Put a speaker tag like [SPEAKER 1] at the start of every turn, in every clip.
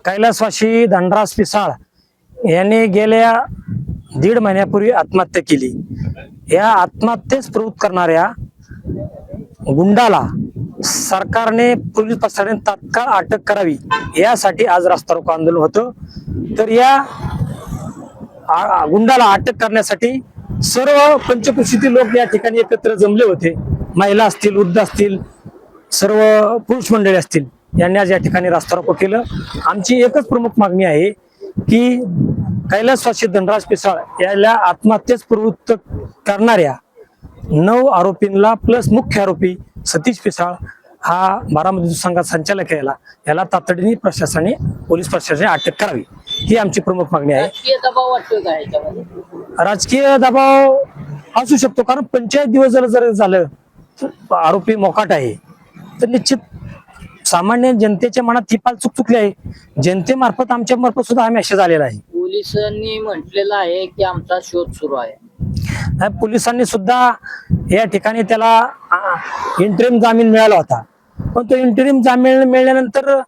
[SPEAKER 1] कैलासवासी धनराज पिसाळ यांनी गेल्या 1.5 महिन्यापूर्वी आत्महत्या केली। या आत्महत्येस प्रवृत्त करणाऱ्या गुंडाला सरकारने पोलीस प्रशासनाने तात्काळ अटक करावी यासाठी आज रस्ता रोको आंदोलन होतं। तर या गुंडाला अटक करण्यासाठी सर्व पंचकृषीतील लोक या ठिकाणी एकत्र जमले होते। महिला असतील, वृद्ध असतील, सर्व पुरुष मंडळी असतील, यांनी आज या ठिकाणी रस्ता रोको केलं। आमची एकच प्रमुख मागणी आहे की कैलासवासी धनराज पिसाळ याला आत्महत्येस प्रवृत्त करणाऱ्या 9 आरोपींना प्लस मुख्य आरोपी सतीश पिसाळ हा बारामती संघात संचालक याला तातडीने पोलीस प्रशासनाने अटक करावी, ही आमची प्रमुख मागणी आहे।
[SPEAKER 2] राजकीय दबाव वाटतो का ह्याच्यामध्ये?
[SPEAKER 1] राजकीय दबाव असू शकतो, कारण पंचायत दिवस जर झालं आरोपी मोकाट आहे तर निश्चित सामान्य जनतेच्या मनात ती पाल चुकचुकली आहे। जनतेमार्फत आमच्या मार्फत सुद्धा हा मेसेज आलेला आहे।
[SPEAKER 2] पोलिसांनी म्हटलेलं आहे की आमचा शोध सुरू आहे।
[SPEAKER 1] पोलिसांनी सुद्धा या ठिकाणी त्याला इंटरिम जामीन मिळाला होता, पण तो इंटरिम जामीन मिळाल्यानंतर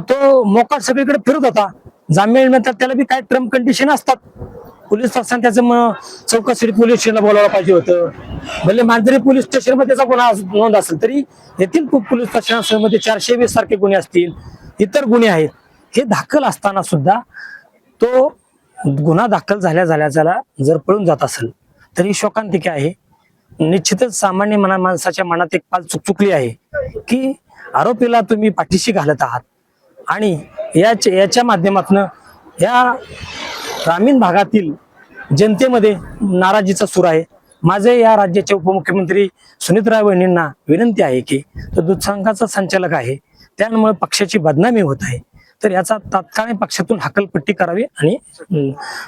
[SPEAKER 1] तो मोकाट सगळीकडे फिरत होता। जामीन मिळाल्यानंतर त्याला बी काय टर्म कंडिशन असतात। पोलीस प्रशासन त्याचं चौकशी पोलीस स्टेशनला बोलावलं पाहिजे होतं। भले मांजरी पोलीस स्टेशन मध्ये त्याचा गुन्हा नोंद असेल तरी येथील पोलीस प्रशासनामध्ये 420 सारखे गुन्हे असतील, इतर गुन्हे आहेत, हे दाखल असताना सुद्धा तो गुन्हा दाखल झाल्या जर पळून जात असेल तरी शोकांतिक आहे। निश्चितच सामान्य माणसाच्या मनात एक पाल चुकचुकली आहे की आरोपीला तुम्ही पाठीशी घालत आहात आणि याच्या माध्यमातून या ग्रामीण भागातील जनतेमध्ये नाराजीचा सूर आहे। माझे या राज्याचे उपमुख्यमंत्री सुनीतराव वहिनींना विनंती आहे की तो दूध संघाचा संचालक आहे, त्यामुळे पक्षाची बदनामी होत आहे, तर याचा तात्काळ पक्षातून हकलपट्टी करावी आणि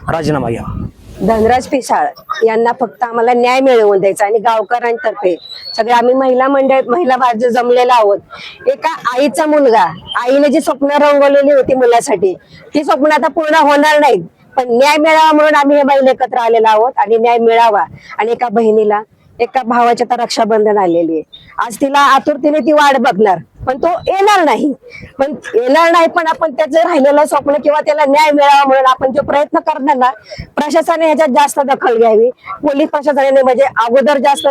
[SPEAKER 1] राजीनामा घ्यावा।
[SPEAKER 3] धनराज पिसाळ यांना फक्त आम्हाला न्याय मिळवून द्यायचा आणि गावकऱ्यांतर्फे सगळे आम्ही महिला भाज्य जमलेला आहोत। एका आईचा मुलगा, आईने जी स्वप्न रंगवलेली होती मुलासाठी, ती स्वप्न आता पूर्ण होणार नाहीत, पण न्याय मिळावा म्हणून आम्ही हे बैल एकत्र आलेलो आहोत आणि न्याय मिळावा। आणि एका बहिणीला, एका भावाच्या तर रक्षाबंधन आलेली आहे, आज तिला आतुरतेने ती वाट बघणार, पण तो येणार नाही। पण आपण त्याचं राहिलेलं स्वप्न किंवा त्याला न्याय मिळावा म्हणून आपण जो प्रयत्न करणार ना, प्रशासनाने ह्याच्यात जास्त दखल घ्यावी। पोलीस प्रशासनाने म्हणजे अगोदर जास्त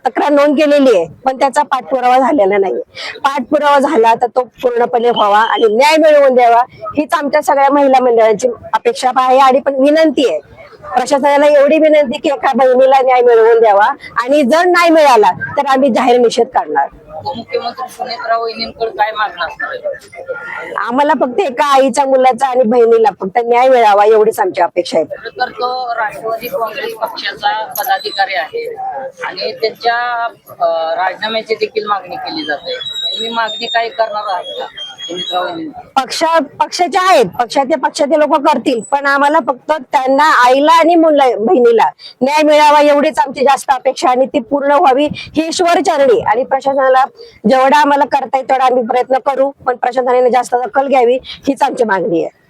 [SPEAKER 3] तक्रार नोंद केलेली आहे, पण त्याचा पाठपुरावा झालेला नाही। पाठपुरावा झाला तर तो पूर्णपणे व्हावा आणि न्याय मिळवून द्यावा, हीच आमच्या सगळ्या महिला मंडळांची अपेक्षा आहे आणि पण विनंती आहे प्रशासनाला, एवढी विनंती की एका बहिणीला न्याय मिळवून द्यावा आणि जर नाही मिळाला तर आम्ही जाहीर निषेध करणार।
[SPEAKER 2] मुख्यमंत्री सुनीतराव वहिनींकडे काय मागणं असणार?
[SPEAKER 3] आम्हाला फक्त एका आईच्या मुलाचा आणि बहिणीला फक्त न्याय मिळावा एवढीच आमची अपेक्षा आहे।
[SPEAKER 2] तर तो राष्ट्रवादी काँग्रेस पक्षाचा पदाधिकारी आहे आणि त्यांच्या राजीनाम्याची देखील मागणी केली जाते। तुम्ही मागणी काय करणार आहात का सुनीतराव वहिनी?
[SPEAKER 3] पक्षाचे आहेत, पक्षाचे लोक करतील, पण आम्हाला फक्त त्यांना आईला आणि बहिणीला न्याय मिळावा एवढीच आमची जास्त अपेक्षा आणि ती पूर्ण व्हावी ही ईश्वरचरणी। आणि प्रशासनाला जेवढा आम्हाला करता येईल तेवढा आम्ही प्रयत्न करू, पण प्रशासनाने जास्त दखल घ्यावी हीच आमची मागणी आहे।